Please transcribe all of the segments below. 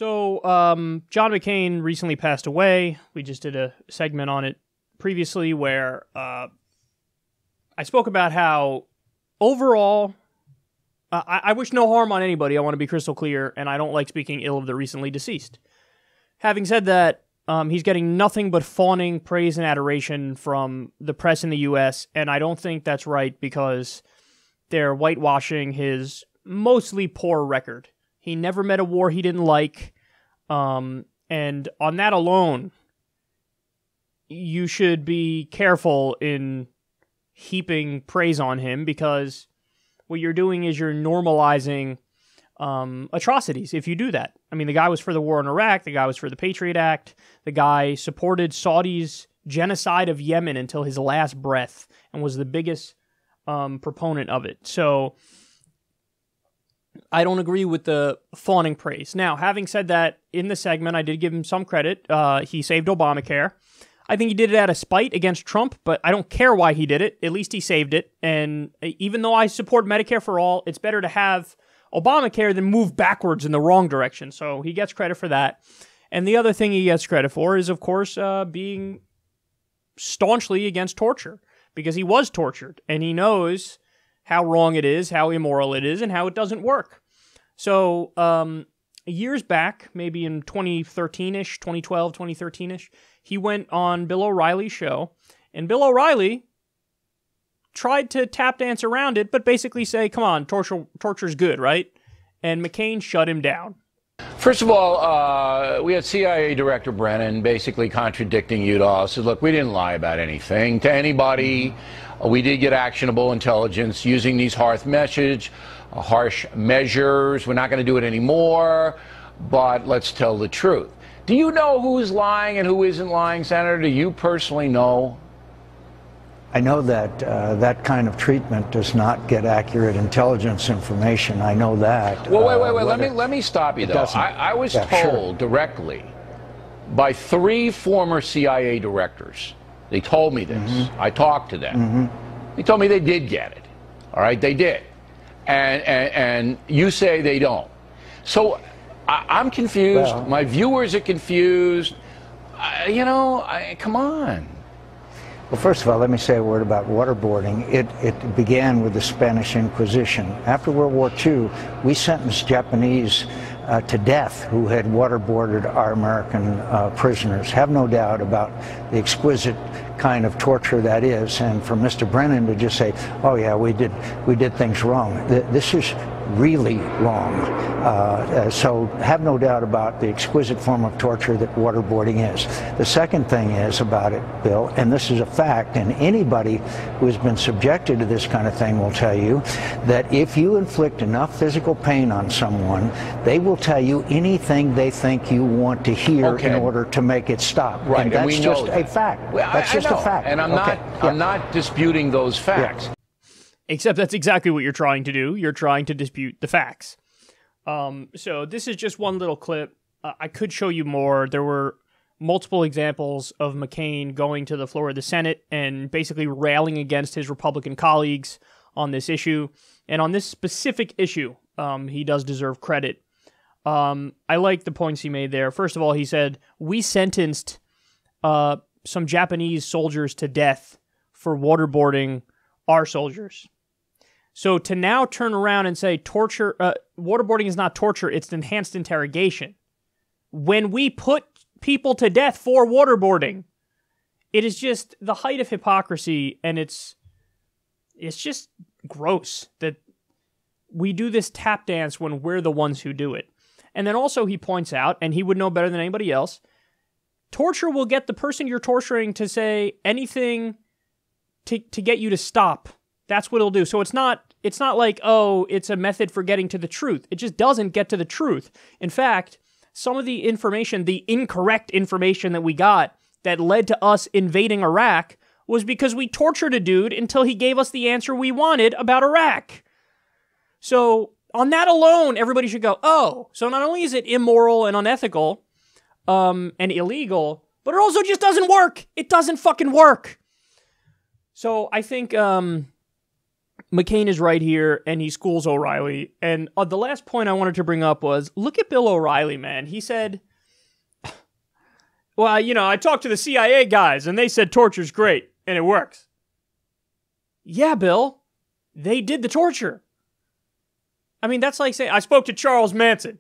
So, John McCain recently passed away. We just did a segment on it previously where I spoke about how overall, I wish no harm on anybody. I want to be crystal clear, and I don't like speaking ill of the recently deceased. Having said that, he's getting nothing but fawning praise and adoration from the press in the U.S., and I don't think that's right because they're whitewashing his mostly poor record. He never met a war he didn't like, and on that alone, you should be careful in heaping praise on him because what you're doing is you're normalizing atrocities if you do that. I mean, the guy was for the war in Iraq, the guy was for the Patriot Act, the guy supported Saudi's genocide of Yemen until his last breath and was the biggest proponent of it. So I don't agree with the fawning praise. Now, having said that, in the segment, I did give him some credit. He saved Obamacare. I think he did it out of spite against Trump, but I don't care why he did it. At least he saved it. And even though I support Medicare for all, it's better to have Obamacare than move backwards in the wrong direction. So he gets credit for that. And the other thing he gets credit for is, of course, being staunchly against torture, because he was tortured, and he knows how wrong it is, how immoral it is, and how it doesn't work. So years back, maybe in 2013-ish, 2012, 2013-ish, he went on Bill O'Reilly's show, and Bill O'Reilly tried to tap dance around it, but basically say, come on, torture's good, right? And McCain shut him down. First of all, we had CIA Director Brennan basically contradicting Udall. Said, look, we didn't lie about anything to anybody. We did get actionable intelligence using these harsh measures. We're not going to do it anymore, but let's tell the truth. Do you know who's lying and who isn't lying, Senator? Do you personally know? I know that that kind of treatment does not get accurate intelligence information. I know that. Well, wait. Let me stop you, though. I was told directly by 3 former CIA directors. They told me this. I talked to them. They told me they did get it. All right, they did. And you say they don't. So I'm confused. Well, my viewers are confused. Come on. Well, first of all, let me say a word about waterboarding. It began with the Spanish Inquisition. After World War II, we sentenced Japanese to death who had waterboarded our American prisoners. Have no doubt about the exquisite kind of torture that is. And for Mr. Brennan to just say, oh yeah, we did things wrong. This is really wrong. So have no doubt about the exquisite form of torture that waterboarding is. The second thing is about it, Bill, and this is a fact, and anybody who has been subjected to this kind of thing will tell you that if you inflict enough physical pain on someone, they will tell you anything they think you want to hear in order to make it stop. Right, and that's we know just a fact. Well, that's just a fact. And I'm not disputing those facts. Yeah. Except that's exactly what you're trying to do. You're trying to dispute the facts. So this is just one little clip. I could show you more. There were multiple examples of McCain going to the floor of the Senate and basically railing against his Republican colleagues on this issue. And on this specific issue, he does deserve credit. I like the points he made there. First of all, he said, we sentenced some Japanese soldiers to death for waterboarding our soldiers. So to now turn around and say torture, waterboarding is not torture, it's enhanced interrogation. When we put people to death for waterboarding, it is just the height of hypocrisy, and it's just gross that we do this tap dance when we're the ones who do it. And then also he points out, and he would know better than anybody else, torture will get the person you're torturing to say anything to get you to stop. That's what it'll do. So it's not like, oh, it's a method for getting to the truth. It just doesn't get to the truth. In fact, some of the information, the incorrect information that we got that led to us invading Iraq was because we tortured a dude until he gave us the answer we wanted about Iraq. So on that alone, everybody should go, oh, so not only is it immoral and unethical and illegal, but it also just doesn't work. It doesn't fucking work. So I think McCain is right here, and he schools O'Reilly. And the last point I wanted to bring up was, look at Bill O'Reilly, man. He said, well, I talked to the CIA guys, and they said torture's great, and it works. Yeah, Bill, they did the torture. I mean, that's like saying, I spoke to Charles Manson.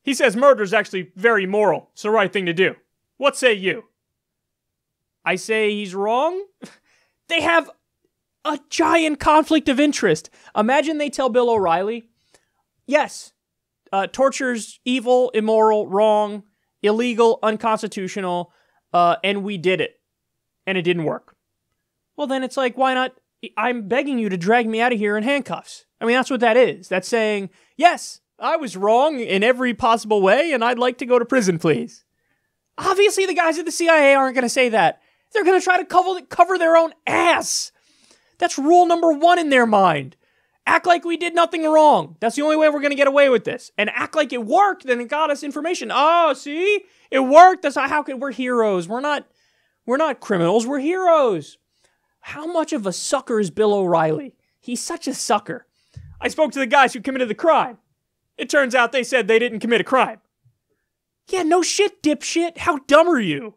He says murder is actually very moral. It's the right thing to do. What say you? I say he's wrong. They have a giant conflict of interest. Imagine they tell Bill O'Reilly, yes, torture's evil, immoral, wrong, illegal, unconstitutional, and we did it, and it didn't work. Well, then it's like, why not? I'm begging you to drag me out of here in handcuffs. I mean, that's what that is. That's saying, yes, I was wrong in every possible way, and I'd like to go to prison, please. Obviously, the guys at the CIA aren't going to say that. They're going to try to cover their own ass. That's rule number 1 in their mind. Act like we did nothing wrong. That's the only way we're going to get away with this. And act like it worked, then it got us information. Oh, see? It worked. That's how we're heroes. We're not criminals. We're heroes. How much of a sucker is Bill O'Reilly? He's such a sucker. I spoke to the guys who committed the crime. It turns out they said they didn't commit a crime. Yeah, no shit, dipshit. How dumb are you?